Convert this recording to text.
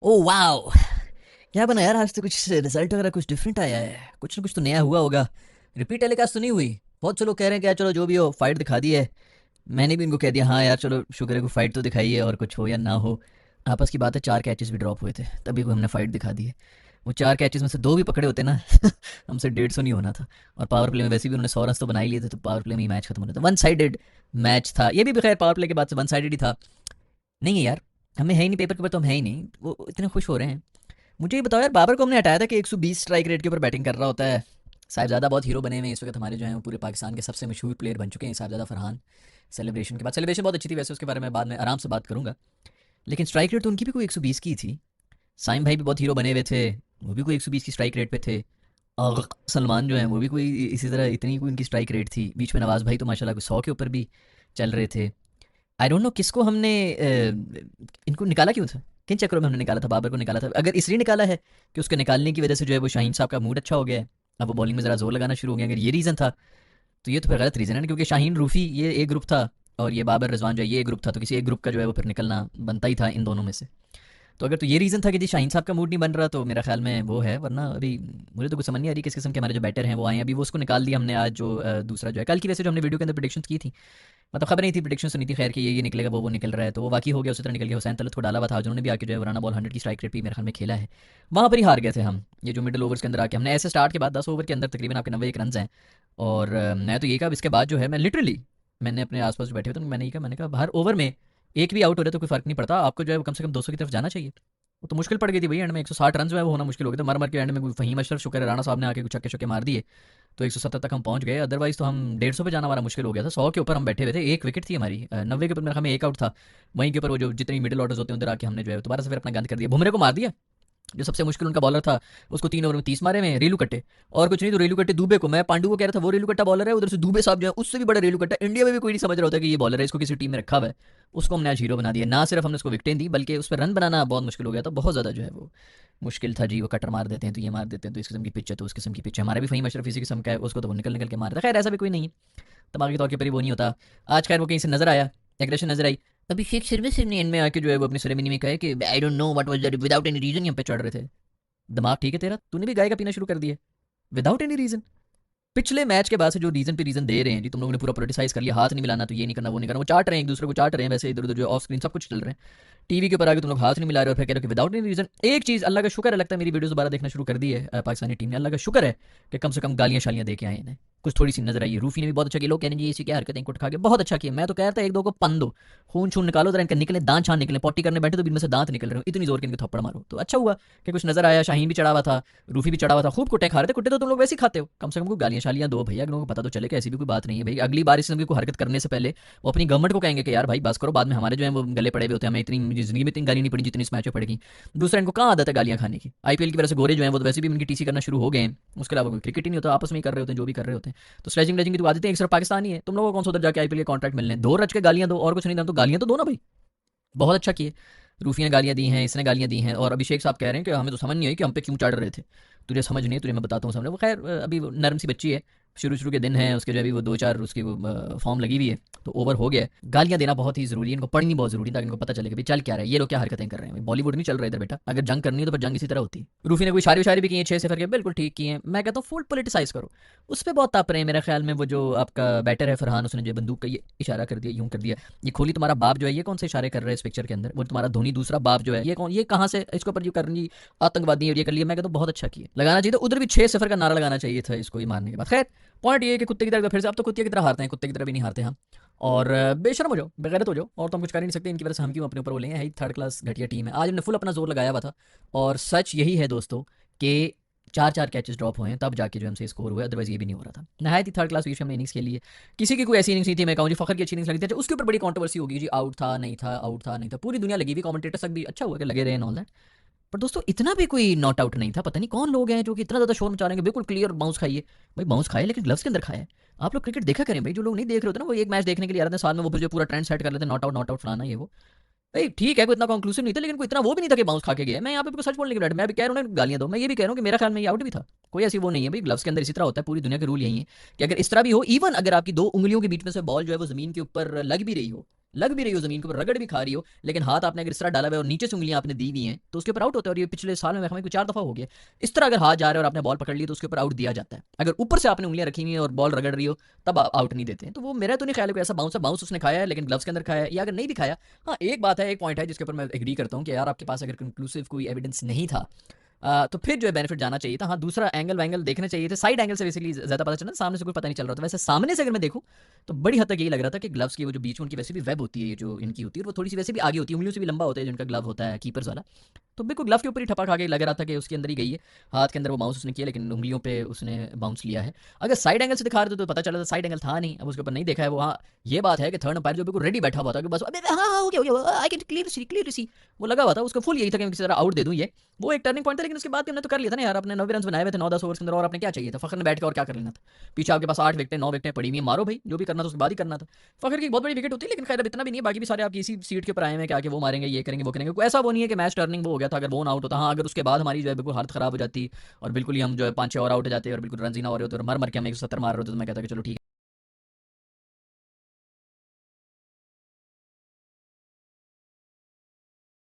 Oh wow! क्या बना यार, आज तो कुछ रिजल्ट वगैरह कुछ डिफरेंट आया है, कुछ ना कुछ तो नया हुआ होगा। रिपीट टेलीकास्ट तो नहीं हुई? बहुत से लोग कह रहे हैं कि यार चलो जो भी हो फाइट दिखा दी है। मैंने भी इनको कह दिया हाँ यार चलो शुक्र है, को फाइट तो दिखाई है और कुछ हो या ना हो। आपस की बात है, 4 कैचेस भी ड्रॉप हुए थे तभी को हमने फाइट दिखा दी है। वो 4 कैचेस में से 2 भी पकड़े होते ना हमसे 150 नहीं होना था। और पावर प्ले में वैसे भी उन्होंने 100 रन तो बना ही लिए थे, तो पावर प्ले में ही मैच खत्म होना था। वन साइडेड मैच था ये भी, बखैर पावर प्ले के बाद से वन साइडेड ही था। नहीं है यार, हमें है ही नहीं, पेपर के ऊपर तो हम है ही नहीं, वो इतने खुश हो रहे हैं। मुझे ये बताओ यार, बाबर को हमने हटाया था कि 120 स्ट्राइक रेट के ऊपर बैटिंग कर रहा होता है। साहिबजादा बहुत हीरो बने हुए हैं इस वक्त हमारे, जो हैं वो पूरे पाकिस्तान के सबसे मशहूर प्लेयर बन चुके हैं साहिबजादा फरहान। सेलिब्रेशन के बाद, सेलिब्रेशन बहुत अच्छी थी वैसे, उसके बारे में बाद में आराम से बात करूंगा। लेकिन स्ट्राइक रेट तो उनकी भी कोई 120 की ही थी। साइम भाई भी बहुत हीरो बने हुए थे, वो भी कोई 120 की स्ट्राइक रेट पे थे। और सलमान जो है वो भी कोई इसी तरह इतनी कोई उनकी स्ट्राइक रेट थी। बीच में नवाज भाई तो माशाल्लाह कोई 100 के ऊपर भी चल रहे थे। आई डोंट नो किसको हमने इनको निकाला क्यों था, किन चक्करों में हमने निकाला था बाबर को निकाला था। अगर इसलिए निकाला है कि उसके निकालने की वजह से जो है वो शाहीन साहब का मूड अच्छा हो गया है, अब वो बॉलिंग में ज़रा जोर लगाना शुरू हो गया, अगर ये रीज़न था तो ये तो फिर गलत रीज़न है ना, क्योंकि शाहीन रूफ़ी ये एक ग्रुप था और ये बाबर रिजवान जो है ये एक ग्रुप था, तो किसी एक ग्रुप का जो है वो फिर निकलना बनता ही था इन दोनों में से। तो अगर तो ये रीज़न था कि जी शाहीन साहब का मूड नहीं बन रहा, तो मेरा ख्याल में वो है, वरना अभी मुझे तो कुछ समझ नहीं आ रही किस किस्म के हमारे जो बैटर हैं वो आए हैं। अभी वो उसको निकाल दिया हमने आज, जो दूसरा जो है कल की वैसे जो हमने वीडियो के अंदर प्रिडिक्शन की थी, मतलब खबर नहीं थी, प्रिडिक्शन सुनी थी खैर कि ये निकलेगा वो निकल रहा है, तो वो वाकई हो गया, उसी तरह निकल गया। हुसैन तलत को डाला हुआ था, जिन्होंने भी आके जो है वराना बॉल 100 की स्ट्राइक रेट भी मेरे ख्याल में खेला है। वहाँ पर ही हार गए थे हम, ये जो मिडिल ओवर्स के अंदर आके हमने ऐसे स्टार्ट के बाद 10 ओवर के अंदर तकरीबन आपके 91 रन हैं। और मैं तो ये कहा इसके बाद जो है मैं लिटरली, मैंने अपने आसपास जो बैठे हुए थे मैंने ये कहा, मैंने कहा हर ओवर में एक भी आउट हो रहा है तो कोई फर्क नहीं पड़ता, आपको जो है वो कम से कम 200 की तरफ जाना चाहिए। वो तो मुश्किल पड़ गई थी भाई, एंड में 160 रन जो है वो होना मुश्किल हो गया था, मर मर के एंड में फहीम अशरफ शुक्र है राणा साहब ने आके कुछ छक्के छक्के मार दिए, तो 170 तक हम पहुंच गए। अदरवाइज तो हम 150 पे जाना हमारा मुश्किल हो गया था। 100 के ऊपर हम बैठे हुए थे, एक विकेट थी हमारी, 90 के ऊपर मेरा हमें एक आउट था। वहीं के ऊपर वो जो जितनी मिडिल ऑर्डर्स होते हैं उधर आके हमने जो है दोबारा से फिर अपना गंद कर दिया, बुमरे को मार दिया जो सबसे मुश्किल उनका बॉलर था। उसको 3 ओवर में 30 मारे में रेलू कट्टे, और कुछ नहीं तो रेलू कट्टे दूबे को, मैं पांडु को कह रहा था वो रेलू कट्टा बॉलर है, उधर से दूबे साहब जो है उससे भी बड़ा रेलू कट्टा, इंडिया में भी कोई नहीं समझ रहा होता कि ये बॉलर है, इसको किसी टीम में रखा हुआ है। उसको हमने आज हीरो बना दिया, ना सिर्फ हमने उसको विकटें दी बल्कि उस पर रन बनाना बहुत मुश्किल हो गया था, बहुत ज़्यादा जो है वो मुश्किल था जी। वो कटर मार देते हैं तो ये मार देते हैं, तो इस किस्म की पिच है तो उस किस्म की पिच है। हमारा भी फहीम अशरफ इसी किस्म का है, उसको तो वो निकल निकल के मार रहा है। खैर ऐसा भी कोई नहीं है, दिमागी तौर के ऊपर ही वो नहीं होता। आज खैर वो कहीं से नजर आया, एग्रेशन नजर आई। अभिषेक शर्मा सिर्फ ने एंड में आके जो है वो अपनी सेरेमनी में कहा है कि I don't know what was that, without any reason हम पे चढ़ रहे थे। दिमाग ठीक है तेरा, तूने भी गाय का पीना शुरू कर दिया विदाउट एनी रीजन। पिछले मैच के बाद से जो रीजन पे रीजन दे रहे हैं जी, तुम लोगों ने पूरा पोलिटिसाइज कर लिया, हाथ नहीं मिलाना तो ये नहीं करना वो नहीं करना, वो चाट रहे हैं एक दूसरे को, चाट रहे हैं वैसे इधर उधर जो ऑफ स्क्रीन सब कुछ चल रहे हैं। टीवी के ऊपर आगे तुम लोग हाथ नहीं मिला रहे हो, फिर कह रहे हो कि विदाउट एनी रीजन। एक चीज़ अल्लाह का शुक्र है, लगता है मेरी वीडियोस दोबारा देखना शुरू कर दी है पाकिस्तानी टीम ने, अल्लाह का शुक्र है कि कम से कम गालियां शालियां दे के आए इन्हें, कुछ थोड़ी सी नजर आई है। रूफी ने भी बहुत अच्छा किया, लोग कह रहे हैं जी इसी की हरकतें कुट खा के बहुत अच्छा किया। मैं तो कह रहा था एक दो को पन दो, खून छून निकालो जरा इनका, निकले दांत छान निकले, पॉटी करने बैठे तो इनमें से दांत निकल रहे हो, इतनी जोर के इनके थप्पड़ मारो। तो अच्छा हुआ कि कुछ नजर आया, शाहीन भी चढ़ा हुआ था, रूफी भी चढ़ा हुआ था, खूब कुट्टे खा रहे थे। कुट्टे तो तुम लोग वैसे ही खाते हो, कम से कम कोई गालियां शालियां दो भैया, लोगों को पता तो चले कि ऐसी भी कोई बात नहीं है भाई। अगली बार इस कोई हरकत करने से पहले वो अपनी गवर्नमेंट को कहेंगे कि यार भाई बस करो, बाद में हमारे जो है वो गले पड़े हुए होते हैं, हमें इतनी जिंदगी में इतनी गाली नहीं पड़ी जितनी इस मैच में पड़ेगी। दूसरा, इनको कहाँ आदत है गालियां खाने की, आईपीएल की वजह से गोरे जो है वो तो वैसे भी इनकी टीसी करना शुरू हो गए हैं, उसके अलावा कोई क्रिकेट ही नहीं होता, आपस में ही कर रहे होते हैं जो भी कर रहे होते हैं। तो स्लेजिंग व्लेजिंग की तो आदत है, एक सिर्फ पाकिस्तान ही है, तुम लोगों को कौन सा उधर जाके आईपीएल के कॉन्ट्रैक्ट मिलने, दो रच के गालियां दो और कुछ नहीं दो, तो गालियां तो दो ना भाई। बहुत अच्छा किए, रूफी ने गालियां दी हैं, इसने गालियां दी हैं, और अभिषेक साहब कह रहे हैं कि हमें तो समझ नहीं आई कि हम पे क्यों चढ़ रहे थे। तुझे समझ नहीं है, तुझे मैं बताता हूँ सामने। वो खैर अभी वो नरम सी बच्ची है, शुरू शुरू के दिन है उसके, जो अभी वो 2 4 उसकी वो फॉर्म लगी हुई है, तो ओवर हो गया है। गालियां देना बहुत ही जरूरी है, इनको पढ़नी बहुत जरूरी है, ताकि इनको पता चले कि भाई चल क्या रहा है, ये लोग क्या हरकतें कर रहे हैं। बॉलीवुड नहीं चल रहा है इधर बेटा, अगर जंग करनी है तो फिर जंग इसी तरह होती है। रूफी ने कोई शायरी शायरी भी की है 6 सिफर के, बिल्कुल ठीक की है। मैं कहता हूँ फुल पोलिटिसाइज करो, उस पर बहुत ताप रहे हैं मेरे ख्याल में। वो जो आपका बैटर है फरहान, उसने जो बंदूक का ये इशारा कर दिया, यूं कर दिया, ये खोली तुम्हारा बाप जो है, ये कौन से इशारे कर रहा है इस पिक्चर के अंदर, वो तुम्हारा धोनी दूसरा बाप जो है, ये कौन, ये कहाँ से इसके ऊपर जो कर रही आतंकवादी और ये कर लिया। मैं कहता हूँ बहुत अच्छा किया, लगाना चाहिए था उधर भी 6 सिफर का नारा लगाना चाहिए था इसको, ये मारने के बाद। खैर पॉइंट ये है कि कुत्ते की तरह फिर से, अब तो कुत्ते की तरह हारते हैं, कुत्ते की तरह भी नहीं हारते हम। और बेशरम हो जाओ, बेगैरत हो जाओ, और तो हम कुछ कर ही नहीं सकते इनकी वजह से, हम क्यों अपने ऊपर बोलेंगे, है थर्ड क्लास घटिया टीम है। आज हमने फुल अपना जोर लगाया हुआ था, और सच यही है दोस्तों कि 4 4 कैचेस ड्रॉप हुए हैं तब जाके जो हमसे स्कोर हुआ, अदरवाइज ये भी नहीं हो रहा था। नहायत ही थर्ड क्लास विकेट हमने इनिंग्स खेली है, किसी की कोई ऐसी इनिंग्स नहीं थी मैं कहूँ जी फखर की अच्छी इनिंग्स लगी थी, अच्छा, उसके ऊपर बड़ी कॉन्ट्रोवर्सी होगी जी, आउट था नहीं था, आउट था नहीं था, पूरी दुनिया लगी हुई, कमेंटेटर तक भी अच्छा हुआ कि लगे रहे ऑल दैट। पर दोस्तों इतना भी कोई नॉट आउट नहीं था, पता नहीं कौन लोग हैं जो कि इतना ज़्यादा शोर मचा रहे हैं, बिल्कुल क्लियर बाउंस खाइए। भाई बाउंस खाए लेकिन ग्लव्स के अंदर खाए। आप लोग क्रिकेट देखा करें भाई, जो लोग नहीं देख रहे होते ना, वो एक मैच देखने के लिए आ रहे थे साल में, वो फिर जो पूरा ट्रेंड सेट कर लेते हैं, नॉट आउट फलाना ये वो। भाई ठीक है, कोई इतना कंक्लूसिव नहीं था, लेकिन कोई इतना वो भी नहीं था कि बाउंस खा के गया। मैं यहाँ पे सच बोलने के बैठ, मैं भी कह रहा हूँ गालियां दो, मैं ये भी कह रहा हूँ कि मेरा ख्याल में ये आउट भी था। कोई ऐसी वो नहीं है भाई, ग्लव्स के अंदर इसी तरह होता है, पूरी दुनिया के रूल यही है कि अगर इस तरह भी हो, इवन अगर आपकी 2 उंगलियों के बीच में से बॉल जो है वो जमीन के ऊपर लग भी रही हो, लग भी रही हो ज़मीन के ऊपर, रगड़ भी खा रही हो, लेकिन हाथ आपने अगर इस तरह डाला हुआ है और नीचे से उंगलियां आपने दी हुई हैं तो उसके ऊपर आउट होता है। और ये पिछले साल में हमें 4 दफ़ा हो गया। इस तरह अगर हाथ जा रहा है और आपने बॉल पकड़ ली तो उसके ऊपर आउट दिया जाता है। अगर ऊपर से आपने उंगलियां रखी हुई हैं और बॉल रगड़ रही हो तब आउट नहीं देते हैं। तो वो मेरा तो नहीं ख्याल है कोई ऐसा बाउंस है। बाउंस उसने खाया है लेकिन ग्लव्स के अंदर खाया है, या अगर नहीं भी खाया, हाँ एक बात है, एक पॉइंट है जिसके ऊपर मैं एग्री करता हूँ कि यार आपके पास अगर कंक्लूसिव कोई एविडेंस नहीं था तो फिर जो है बेनिफिट जाना चाहिए था। हाँ दूसरा एंगल वैंगल देखने चाहिए थे, साइड एंगल से बेसिकली ज़्यादा पता चला, सामने से कोई पता नहीं चल रहा था। वैसे सामने से अगर मैं देखूँ तो बड़ी हद तक यही लग रहा था कि ग्लव्स की वो जो बीच में उनकी वैसे भी वेब होती है, ये जो इनकी होती है वो थोड़ी सी वैसे भी आगे होती है, उंगलियों से भी लंबा होता है जो इनका ग्लव होता है कीपर्स वाला। तो बिल्कुल ग्लव के ऊपर ही ठपा खा के लग रहा था कि उसके अंदर ही गई है, हाथ के अंदर वो बाउंस उसने किया लेकिन उंगलियों पे उसने बाउंस लिया है। अगर साइड एंगल से दिखा रहे थे तो पता चला था, साइड एंगल था नहीं, अब उसके ऊपर नहीं देखा है वो। हाँ ये बात है कि थर्ड अंपायर जो बिल्कुल रेडी बैठा हुआ था कि बस अबे हाँ हाँ हो गया आई कैन क्लियर सी, वो लगा हुआ था, उसका फुल यही था कि मैं किसी तरह आउट दे दूं। ये वो एक टर्निंग पॉइंट था, लेकिन उसके बाद भी हमने तो कर लिया था ना यार, अपने 90 रन बनाए हुए थे 9-10 ओवर के अंदर, और आपने क्या चाहिए था? फखर ने बैठ के और क्या कर लेना था? पीछे आपके पास 8 विकेटें 9 विकेटें पड़ी हुई, मारो भाई, जो भी करना था उसके बाद ही करना था। फखर की बहुत बड़ी विकेट होती है, लेकिन खैर अब इतना भी नहीं है, बाकी भी सारे आपकी इसी सीट के ऊपर आए हैं कि आके वो मारेंगे, ये करेंगे, वो करेंगे। कोई ऐसा वो नहीं है कि मैच टर्निंग वो हो गया था अगर वो ना आउट होता। हाँ अगर उसके बाद हमारी जो है बिल्कुल हालत खराब हो जाती और बिल्कुल ही हम जो है 5-6 और आउट हो जाते और बिल्कुल रन ही ना हो रहे होते और मर मर के हम 170 मार रहे होते तो मैं कहता कि चलो ठीक है।